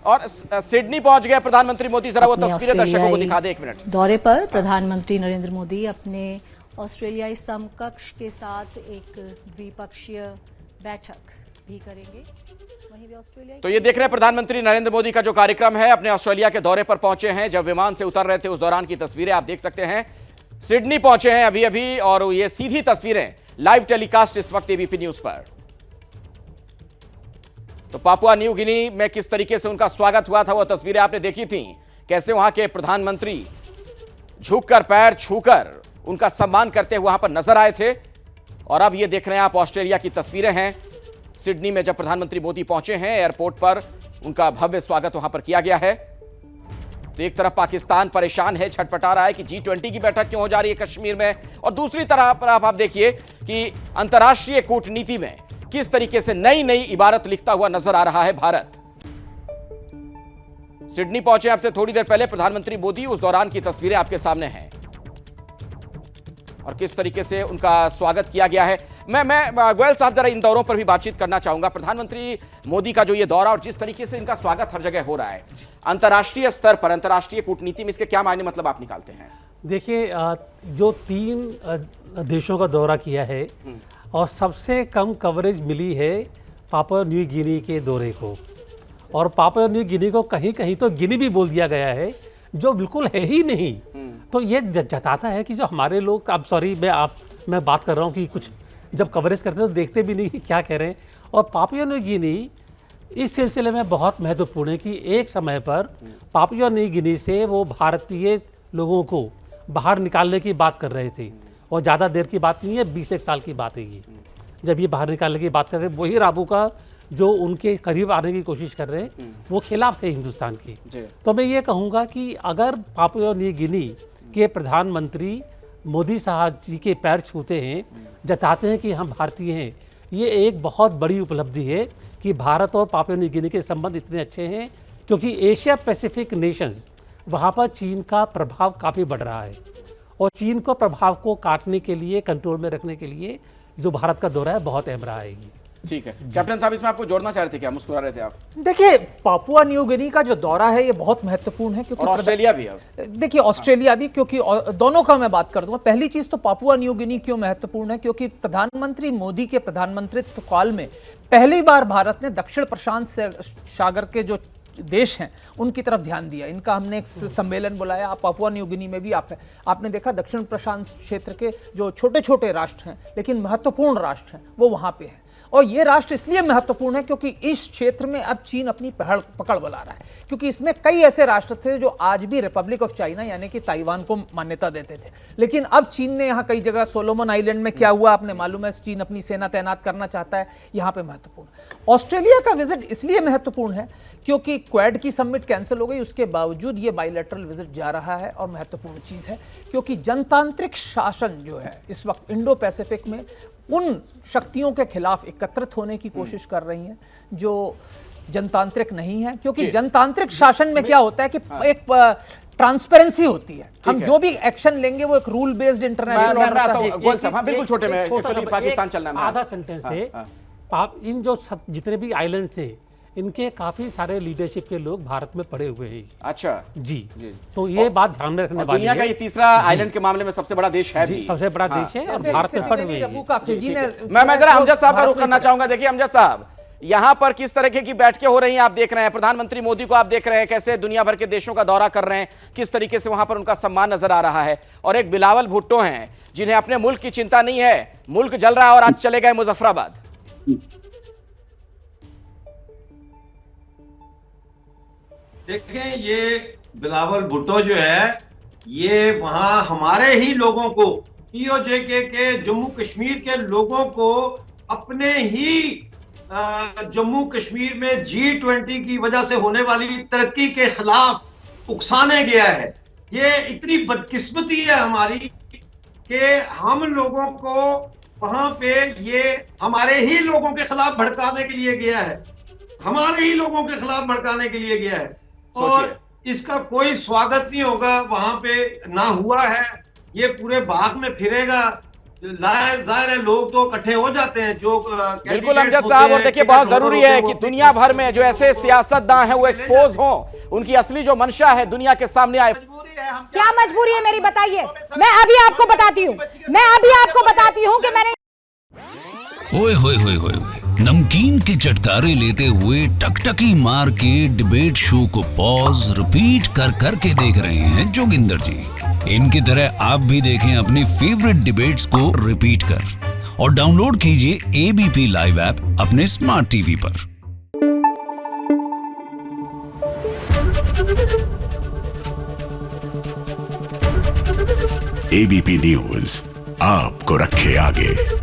और सिडनी पहुंच गए प्रधानमंत्री मोदी। जरा वो तस्वीरें दर्शकों को दिखा दे, एक मिनट। दौरे पर प्रधानमंत्री नरेंद्र मोदी अपने ऑस्ट्रेलियाई समकक्ष के साथ एक द्विपक्षीय बैठक भी करेंगे। वहीं भी ऑस्ट्रेलिया तो ये देख रहे हैं प्रधानमंत्री नरेंद्र मोदी का जो कार्यक्रम है, अपने ऑस्ट्रेलिया के दौरे पर पहुंचे हैं। जब विमान से उतर रहे थे उस दौरान की तस्वीरें आप देख सकते हैं। सिडनी पहुंचे हैं अभी अभी, और ये सीधी तस्वीरें लाइव टेलीकास्ट इस वक्त एबीपी न्यूज पर। तो पापुआ न्यू गिनी में किस तरीके से उनका स्वागत हुआ था वो तस्वीरें आपने देखी थी। कैसे वहां के प्रधानमंत्री झुककर पैर छूकर उनका सम्मान करते हुए वहां पर नजर आए थे। और अब ये देख रहे हैं आप ऑस्ट्रेलिया की तस्वीरें हैं। सिडनी में जब प्रधानमंत्री मोदी पहुंचे हैं, एयरपोर्ट पर उनका भव्य स्वागत वहां पर किया गया है। तो एक तरफ पाकिस्तान परेशान है, छटपटा रहा है कि G20 की बैठक क्यों हो जा रही है कश्मीर में, और दूसरी तरफ आप देखिए कि अंतर्राष्ट्रीय कूटनीति में किस तरीके से नई नई इबारत लिखता हुआ नजर आ रहा है भारत। सिडनी पहुंचे आपसे थोड़ी देर पहले प्रधानमंत्री मोदी, उस दौरान की तस्वीरें आपके सामने हैं और किस तरीके से उनका स्वागत किया गया है। मैं गोयल साहब जरा इन दौरों पर भी बातचीत करना चाहूंगा। प्रधानमंत्री मोदी का जो ये दौरा और जिस तरीके से इनका स्वागत हर जगह हो रहा है, अंतर्राष्ट्रीय स्तर पर अंतर्राष्ट्रीय कूटनीति में इसके क्या मायने मतलब आप निकालते हैं? देखिए, जो 3 देशों का दौरा किया है और सबसे कम कवरेज मिली है पापुआ न्यू गिनी के दौरे को, और पापुआ न्यू गिनी को कहीं कहीं तो गिनी भी बोल दिया गया है, जो बिल्कुल है ही नहीं। तो ये जताता है कि जो हमारे लोग, अब सॉरी मैं बात कर रहा हूँ कि कुछ जब कवरेज करते हैं तो देखते भी नहीं कि क्या कह रहे हैं। और पापुआ न्यू गिनी इस सिलसिले में बहुत महत्वपूर्ण है कि एक समय पर पापुआ न्यू गिनी से वो भारतीय लोगों को बाहर निकालने की बात कर रहे थे, और ज़्यादा देर की बात नहीं है, 20 साल की बात है ये, जब ये बाहर निकालने की बात कर रहे थे। वही राबू का जो उनके करीब आने की कोशिश कर रहे हैं, वो खिलाफ थे हिंदुस्तान के। तो मैं ये कहूँगा कि अगर पापुआ न्यू गिनी के प्रधानमंत्री मोदी साहब जी के पैर छूते हैं, जताते हैं कि हम भारतीय हैं, ये एक बहुत बड़ी उपलब्धि है कि भारत और पापुआ न्यू गिनी के संबंध इतने अच्छे हैं, क्योंकि एशिया पैसिफिक नेशंस, वहाँ पर चीन का प्रभाव काफ़ी बढ़ रहा है, और चीन को प्रभाव को काटने के लिए, कंट्रोल में रखने के लिए जो भारत का दौरा है बहुत अहम रहा है ये। ठीक है कैप्टन साहब, इसमें आपको जोड़ना चाह रहे थे क्या? मुस्कुरा रहे थे आप। देखिए, पापुआ न्यू गिनी का जो दौरा है ये बहुत महत्वपूर्ण है, क्योंकि ऑस्ट्रेलिया भी है। देखिए, ऑस्ट्रेलिया भी, क्योंकि दोनों का मैं बात कर दूंगा। पहली चीज तो पापुआ न्यू गिनी क्यों महत्वपूर्ण है, क्योंकि प्रधानमंत्री मोदी के प्रधानमंत्रित्व काल में पहली बार भारत ने दक्षिण प्रशांत सागर के जो देश हैं उनकी तरफ ध्यान दिया। इनका हमने एक सम्मेलन बुलाया। पापुआ न्यू गिनी में भी आपने देखा दक्षिण प्रशांत क्षेत्र के जो छोटे छोटे राष्ट्र हैं लेकिन महत्वपूर्ण राष्ट्र हैं वो वहां पे हैं। और ये राष्ट्र इसलिए महत्वपूर्ण है क्योंकि इस क्षेत्र में अब चीन अपनी पकड़ बना रहा है, क्योंकि इसमें कई ऐसे राष्ट्र थे जो आज भी रिपब्लिक ऑफ चाइना यानी कि ताइवान को मान्यता देते थे, लेकिन अब चीन ने यहाँ कई जगह, सोलोमन आइलैंड में क्या हुआ आपने मालूम है, चीन अपनी सेना तैनात करना चाहता है, यहाँ पे महत्वपूर्ण। ऑस्ट्रेलिया का विजिट इसलिए महत्वपूर्ण है क्योंकि क्वाड की समिट कैंसिल हो गई, उसके बावजूद ये बायलैटरल विजिट जा रहा है, और महत्वपूर्ण चीज है क्योंकि जनतांत्रिक शासन जो है इस वक्त इंडो पैसिफिक में उन शक्तियों के खिलाफ एकत्रित होने की कोशिश कर रही हैं जो जनतांत्रिक नहीं है, क्योंकि जनतांत्रिक शासन में क्या होता है कि एक ट्रांसपेरेंसी होती है, हम जो भी एक्शन लेंगे वो एक रूल बेस्ड इंटरनेशनल बिल्कुल छोटे में पाकिस्तान चलना है। आधा सेंटेंस है, इन जो जितने भी आइलैंड थे इनके काफी सारे लीडरशिप के लोग भारत में पड़े हुए हैं। अच्छा जी, तो ये बात ध्यान में रखने वाली है। दुनिया का ये तीसरा आइलैंड के मामले में सबसे बड़ा देश है भी, सबसे बड़ा देश है, और भारत में पड़े हुए हैं। मैं जरा अमजद साहब का रुख करना चाहूंगा। देखिए अमजद साहब, यहां पर किस तरह की बैठकें हो रही हैं आप देख रहे हैं, प्रधानमंत्री मोदी को आप देख रहे हैं कैसे दुनिया भर के देशों का दौरा कर रहे हैं, किस तरीके से वहां पर उनका सम्मान नजर आ रहा है। और एक बिलावल भुट्टो हैं जिन्हें अपने मुल्क की चिंता नहीं है, मुल्क जल रहा है और आज चले गए मुजफ्फराबाद। देखें, ये बिलावल भुट्टो जो है ये वहां हमारे ही लोगों को, ईओजेके के जम्मू कश्मीर के लोगों को अपने ही जम्मू कश्मीर में G20 की वजह से होने वाली तरक्की के खिलाफ उकसाने गया है। ये इतनी बदकिस्मती है हमारी कि हम लोगों को वहां पे ये हमारे ही लोगों के खिलाफ भड़काने के लिए गया है, हमारे ही लोगों के खिलाफ भड़काने के लिए गया है, और इसका कोई स्वागत नहीं होगा। वहां पे ना हुआ है, ये पूरे बाग में फिरेगा जाहिर है लोग तो इकट्ठे हो जाते हैं जो बिल्कुल अमजद साहब, और देखिए बहुत जरूरी है कि दुनिया भर में जो ऐसे सियासतदान हैं वो एक्सपोज हों, उनकी असली जो मंशा है दुनिया के सामने आए। क्या मजबूरी है मेरी, बताइए। मैं अभी आपको बताती हूँ कि मैंने ओए होए होए होए नमकीन के चटकारे लेते हुए टकटकी मार के डिबेट शो को पॉज रिपीट कर करके देख रहे हैं जोगिंदर जी। इनकी तरह आप भी देखें अपनी फेवरेट डिबेट्स को रिपीट कर और डाउनलोड कीजिए एबीपी लाइव ऐप अपने स्मार्ट टीवी पर। एबीपी न्यूज आपको रखे आगे।